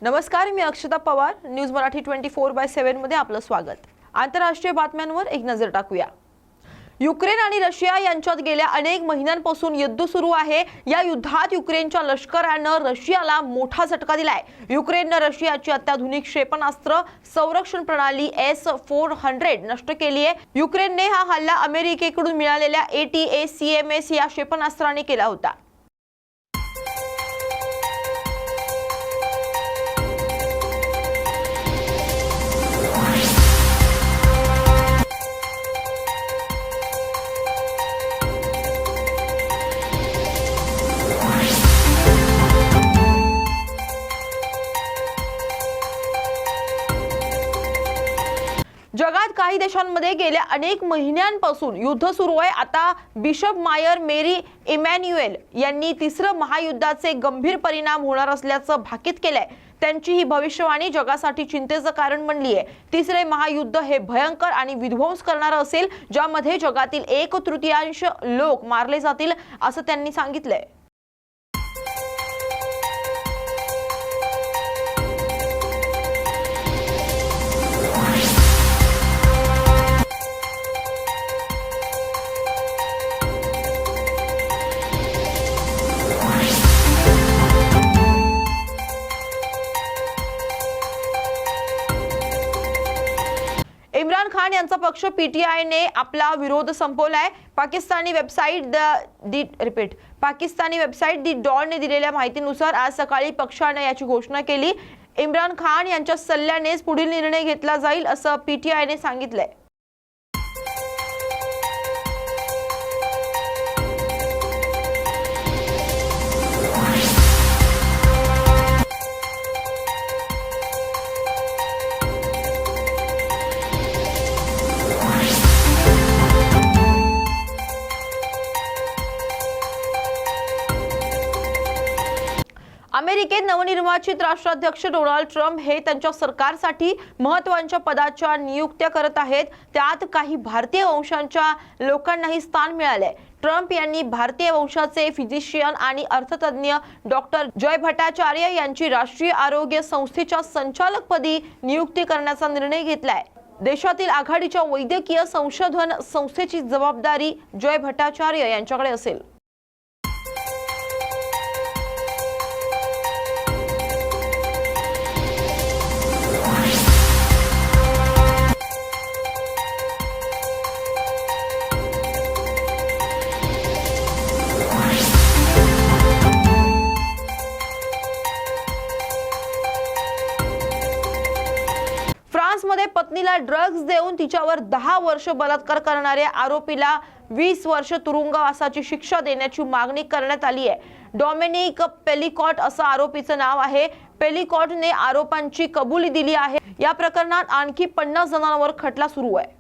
नमस्कार, मी अक्षता पवार. न्यूज मराठी 24/7 मध्ये आपलं स्वागत. आंतरराष्ट्रीय बातम्यांवर एक नजर टाकूया. युक्रेन आणि रशिया यांच्यात गेल्या अनेक महिन्यांपासून युद्ध सुरू आहे. या युद्धात युक्रेनच्या लष्करानं रशियाला मोठा झटका दिलाय. युक्रेननं रशियाची अत्याधुनिक क्षेपणास्त्र संरक्षण प्रणाली S-400 नष्ट केली आहे. युक्रेनने हा हल्ला अमेरिकेकडून मिळालेल्या ATACMS या क्षेपणास्त्राने केला होता. जगात काही देशांमध्ये गेल्या अनेक महिन्यांपासून युद्ध सुरू आहे. आता बिशप मायर मेरी इमॅन्युएल यांनी तिसरं महायुद्धाचे गंभीर परिणाम होणार असल्याचं भाकीत केलंय. त्यांची ही भविष्यवाणी जगासाठी चिंतेचं कारण बनली आहे. तिसरे महायुद्ध हे भयंकर आणि विध्वंस करणारं असेल, ज्यामध्ये जगातील 1/3 लोक मारले जातील असं त्यांनी सांगितलंय. इम्रान खान यांचा पक्ष PTI ने आपला विरोध संपवलाय. पाकिस्तानी वेबसाईट दी डॉन ने दिलेल्या माहितीनुसार आज सकाळी पक्षाने याची घोषणा केली. इम्रान खान यांच्या सल्ल्यानेच पुढील निर्णय घेतला जाईल असं PTI ने सांगितलंय. अमेरिकेत नवनिर्वाचित राष्ट्राध्यक्ष डोनाल्ड ट्रम्प हे त्यांच्या सरकारसाठी महत्त्वाच्या पदाच्या नियुक्त्या करत आहेत. त्यात काही भारतीय वंशाच्या लोकांनाही स्थान मिळाले. ट्रम्प यांनी भारतीय वंशाचे फिजिशियन आणि अर्थतज्ञ डॉक्टर जय भट्टाचार्य यांची राष्ट्रीय आरोग्य संस्थेच्या संचालकपदी नियुक्ती करण्याचा निर्णय घेतलाय. देशातील आघाडीच्या वैद्यकीय संशोधन संस्थेची जबाबदारी जय भट्टाचार्य यांच्याकडे असेल. फ्रान्समध्ये पत्नीला ड्रग्ज देऊन तिच्यावर 10 वर्ष बलात्कार करणाऱ्या आरोपीला 20 वर्ष तुरुंगवासाची शिक्षा देण्याची मागणी करण्यात आली आहे. डॉमिनिक पेलिकॉट असं आरोपीचं नाव आहे. पेलिकॉटने आरोपांची कबुली दिली आहे. या प्रकरणात आणखी 50 जणांवर खटला सुरू आहे.